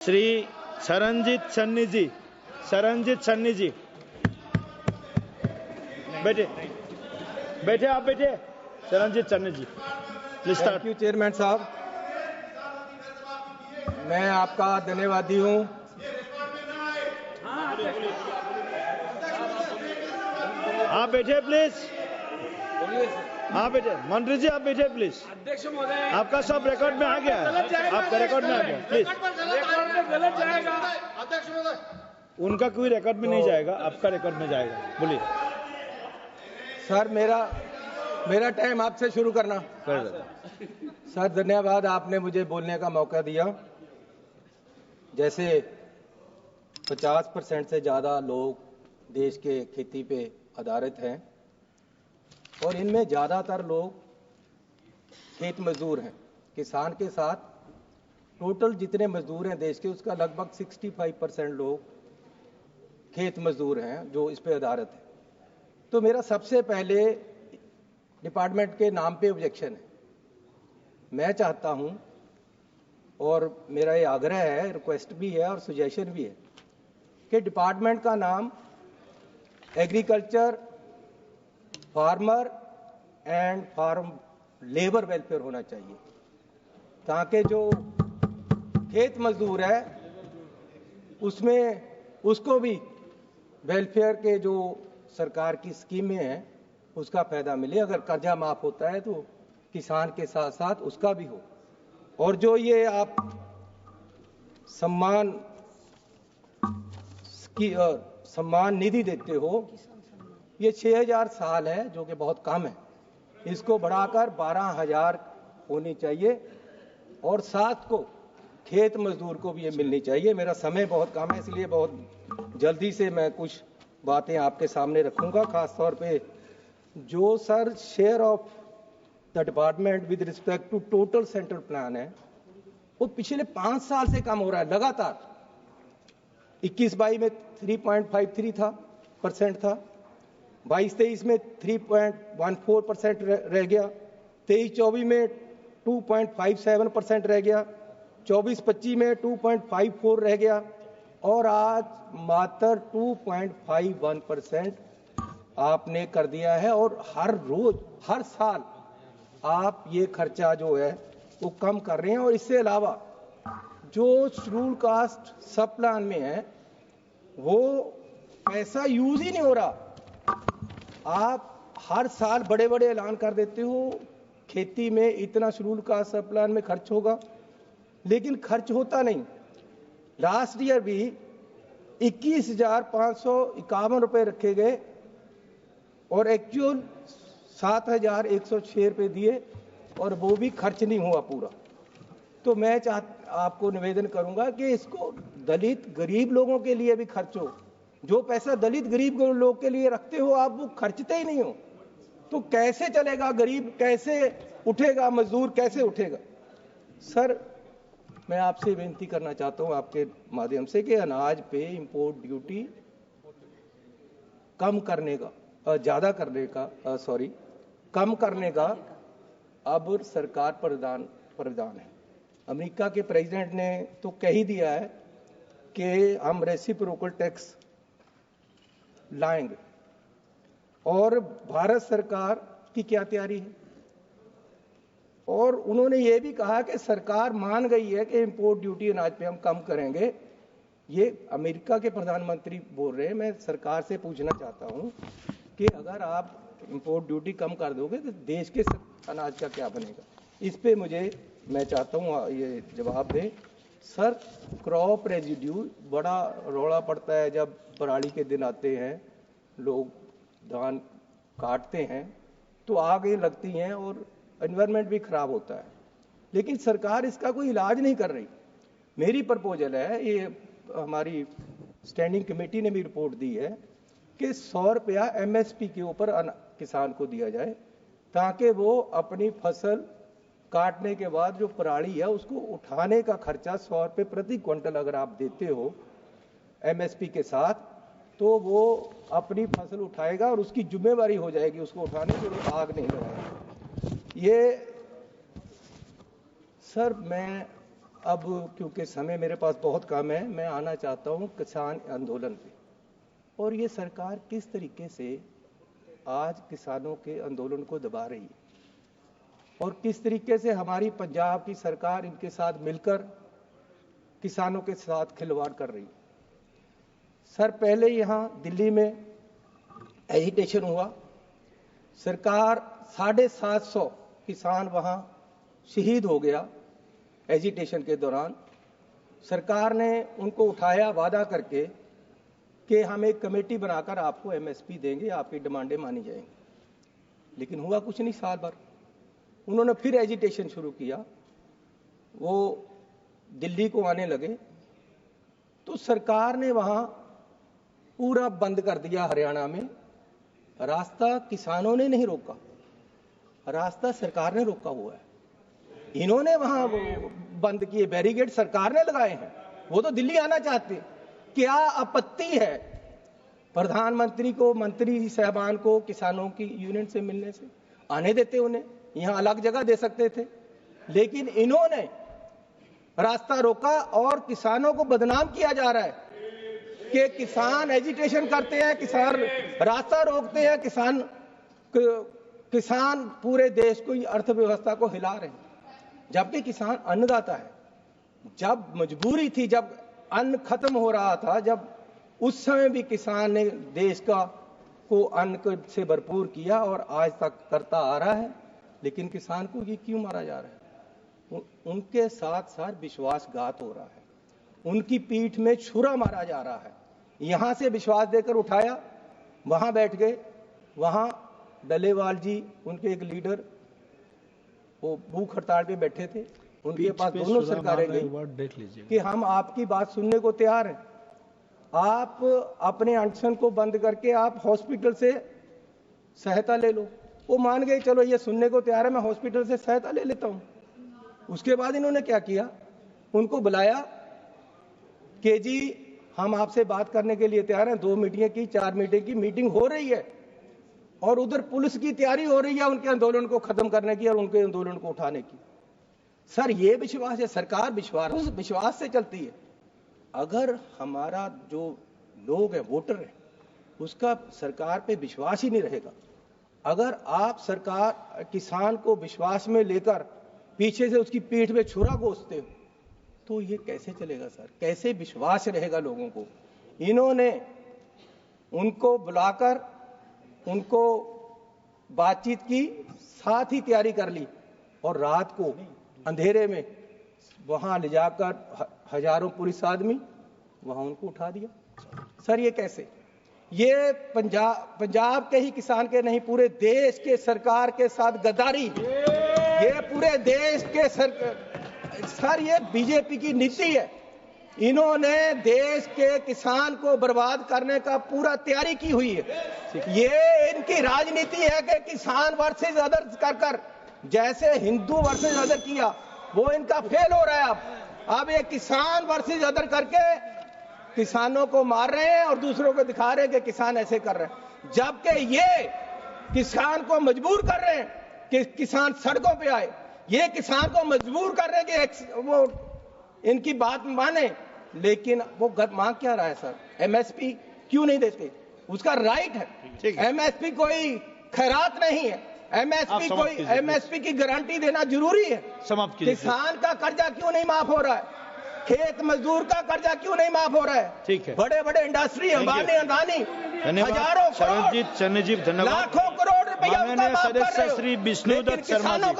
श्री शरणजीत सन्नी जी, शरणजीत सन्नी जी, बैठे बैठे आप बैठे। Sharanjeet Sunny ji, please start. Thank you chairman साहब, मैं आपका धन्यवादी हूँ। आप बैठे प्लीज, आप बैठे। मंत्री जी आप बैठे प्लीज। अध्यक्ष महोदय, आपका सब रिकॉर्ड में आ गया है, आपका रिकॉर्ड में आ गया प्लीज। रिकॉर्ड में गलत जाएगा। अध्यक्ष महोदय, उनका कोई रिकॉर्ड में नहीं जाएगा, आपका रिकॉर्ड में जाएगा। बोलिए सर, मेरा टाइम आपसे शुरू करना। सर धन्यवाद, आपने मुझे बोलने का मौका दिया। जैसे 50% से ज़्यादा लोग देश के खेती पे आधारित हैं और इनमें ज़्यादातर लोग खेत मजदूर हैं। किसान के साथ टोटल जितने मजदूर हैं देश के, उसका लगभग 65% लोग खेत मजदूर हैं जो इस पे आधारित हैं। तो मेरा सबसे पहले डिपार्टमेंट के नाम पे ऑब्जेक्शन है। मैं चाहता हूं और मेरा ये आग्रह है, रिक्वेस्ट भी है और सजेशन भी है कि डिपार्टमेंट का नाम agriculture farmer and farm labour welfare होना चाहिए, ताकि जो खेत मजदूर है उसमें उसको भी वेलफेयर के जो सरकार की स्कीमें हैं उसका फायदा मिले। अगर कर्जा माफ होता है तो किसान के साथ साथ उसका भी हो। और जो ये आप सम्मान निधि देते हो, ये 6000 साल है जो कि बहुत कम है, इसको बढ़ाकर 12000 होनी चाहिए और साथ को खेत मजदूर को भी ये मिलनी चाहिए। मेरा समय बहुत कम है, इसलिए बहुत जल्दी से मैं कुछ बातें आपके सामने रखूंगा। खास तौर पे जो sir share of the department with respect to total central plan है, वो पिछले 5 साल से कम हो रहा है लगातार। 21-22 में 3.53 था, 22-23 में 3.14% रह गया, 23-24 में 2.57% रह गया, 24-25 में 2.54 रह गया और आज मात्र 2.51% आपने कर दिया है। और हर रोज हर साल आप ये खर्चा जो है वो कम कर रहे हैं। और इससे अलावा जो शेड्यूल कास्ट सब प्लान में है वो पैसा यूज ही नहीं हो रहा। आप हर साल बड़े बड़े ऐलान कर देते हो, खेती में इतना शेड्यूल कास्ट सब प्लान में खर्च होगा, लेकिन खर्च होता नहीं। लास्ट ईयर भी 21,551 रुपए रखे गए और एक्चुअल 7,106 रुपए दिए और वो भी खर्च नहीं हुआ पूरा। तो मैं आपको निवेदन करूंगा कि इसको दलित गरीब लोगों के लिए भी खर्च हो। जो पैसा दलित गरीब लोग के लिए रखते हो आप, वो खर्चते ही नहीं हो, तो कैसे चलेगा? गरीब कैसे उठेगा? मजदूर कैसे उठेगा? सर, मैं आपसे विनती करना चाहता हूं आपके माध्यम से कि अनाज पे इंपोर्ट ड्यूटी कम करने का अब सरकार प्रावधान है। अमेरिका के प्रेसिडेंट ने तो कह ही दिया है कि हम रेसिप्रोकल टैक्स लाएंगे। और भारत सरकार की क्या तैयारी है? और उन्होंने ये भी कहा कि सरकार मान गई है कि इंपोर्ट ड्यूटी अनाज पे हम कम करेंगे। ये अमेरिका के प्रधानमंत्री बोल रहे हैं। मैं सरकार से पूछना चाहता हूं कि अगर आप इंपोर्ट ड्यूटी कम कर दोगे तो देश के अनाज का क्या बनेगा? इस पे मैं चाहता हूं ये जवाब दें। सर, क्रॉप रेजिड्यू बड़ा रौला पड़ता है जब पराली के दिन आते हैं, लोग धान काटते हैं तो आग लगती हैं और एनवायरनमेंट भी खराब होता है, लेकिन सरकार इसका कोई इलाज नहीं कर रही। मेरी प्रपोजल है, ये हमारी स्टैंडिंग कमेटी ने भी रिपोर्ट दी है कि 100 रुपया MSP के ऊपर किसान को दिया जाए, ताकि वो अपनी फसल काटने के बाद जो पराली है उसको उठाने का खर्चा 100 रुपये प्रति क्विंटल अगर आप देते हो MSP के साथ, तो वो अपनी फसल उठाएगा और उसकी जिम्मेवारी हो जाएगी उसको उठाने के लिए, आग नहीं लगाएगा। ये सर, मैं अब क्योंकि समय मेरे पास बहुत कम है, मैं आना चाहता हूं किसान आंदोलन पे, और ये सरकार किस तरीके से आज किसानों के आंदोलन को दबा रही है और किस तरीके से हमारी पंजाब की सरकार इनके साथ मिलकर किसानों के साथ खिलवाड़ कर रही है। सर, पहले यहां दिल्ली में एजिटेशन हुआ, सरकार 750 किसान वहां शहीद हो गया एजिटेशन के दौरान। सरकार ने उनको उठाया वादा करके कि हम एक कमेटी बनाकर आपको एमएसपी देंगे, आपकी डिमांडें मानी जाएंगी, लेकिन हुआ कुछ नहीं। साल भर उन्होंने फिर एजिटेशन शुरू किया, वो दिल्ली को आने लगे, तो सरकार ने वहां पूरा बंद कर दिया। हरियाणा में रास्ता किसानों ने नहीं रोका, रास्ता सरकार ने रोका हुआ है। इन्होंने वहां बंद किए, बैरिकेड सरकार ने लगाए हैं। वो तो दिल्ली आना चाहते हैं। क्या आपत्ति है प्रधानमंत्री को, मंत्री साहबान को किसानों की यूनियन से मिलने से? आने देते उन्हें, यहां अलग जगह दे सकते थे, लेकिन इन्होंने रास्ता रोका और किसानों को बदनाम किया जा रहा है कि किसान एजिटेशन करते हैं, किसान रास्ता रोकते हैं, किसान पूरे देश को, अर्थव्यवस्था को हिला रहे हैं, जबकि किसान अन्नदाता है। जब मजबूरी थी, जब अन्न खत्म हो रहा था, जब उस समय भी किसान ने देश को अन्न से भरपूर किया और आज तक करता आ रहा है, लेकिन किसान को ये क्यों मारा जा रहा है? उनके साथ साथ विश्वासघात हो रहा है, उनकी पीठ में छुरा मारा जा रहा है। यहां से विश्वास देकर उठाया, वहां बैठ गए, वहां डलेवाल जी, उनके एक लीडर, वो भूख हड़ताल पे बैठे थे, उनके पास दोनों सरकारें गई कि हम आपकी बात सुनने को तैयार हैं, आप अपने अनशन को बंद करके आप हॉस्पिटल से सहायता ले लो। वो मान गए, चलो ये सुनने को तैयार है, मैं हॉस्पिटल से सहायता ले लेता हूं। उसके बाद इन्होंने क्या किया, उनको बुलाया कि जी हम आपसे बात करने के लिए तैयार हैं। 2 मीटिंग की, 4 मीटिंग की मीटिंग हो रही है और उधर पुलिस की तैयारी हो रही है उनके आंदोलन को खत्म करने की और उनके आंदोलन को उठाने की। सर, ये विश्वास है? सरकार विश्वास से चलती है। अगर हमारा जो लोग है, वोटर है, उसका सरकार पे विश्वास ही नहीं रहेगा, अगर आप सरकार किसान को विश्वास में लेकर पीछे से उसकी पीठ में छुरा घोंसते हो, तो ये कैसे चलेगा सर? कैसे विश्वास रहेगा लोगों को? इन्होंने उनको बुलाकर उनको बातचीत की, साथ ही तैयारी कर ली और रात को अंधेरे में वहां ले जाकर हजारों पुलिस आदमी वहां उनको उठा दिया। सर, ये कैसे? ये पंजाब के ही किसान के नहीं, पूरे देश के सरकार के साथ गद्दारी, ये पूरे देश के सर, ये बीजेपी की नीति है। इन्होंने देश के किसान को बर्बाद करने का पूरा तैयारी की हुई है। ये इनकी राजनीति है कि किसान वर्सेस अदर कर जैसे हिंदू वर्सेस अदर किया, वो इनका फेल हो रहा है। अब ये किसान वर्सेस अदर करके किसानों को मार रहे हैं और दूसरों को दिखा रहे हैं कि किसान ऐसे कर रहे हैं, जबकि ये किसान को मजबूर कर रहे हैं कि किसान सड़कों पे आए। ये किसान को मजबूर कर रहे हैं कि वो इनकी बात माने, लेकिन वो मांग क्या रहा है सर? एमएसपी क्यों नहीं देते? उसका राइट है। एमएसपी कोई खैरात नहीं है, एमएसपी की गारंटी देना जरूरी है। किसान का कर्जा क्यों नहीं माफ हो रहा है? खेत मजदूर का कर्जा क्यों नहीं माफ हो रहा है? ठीक है। बड़े बड़े इंडस्ट्री, अंबानी, अदानी, हजारों करोड़, चरणजीत धन्यवाद। लाखों करोड़ रुपया सदस्य श्री विष्णुदत्त शर्मा जी।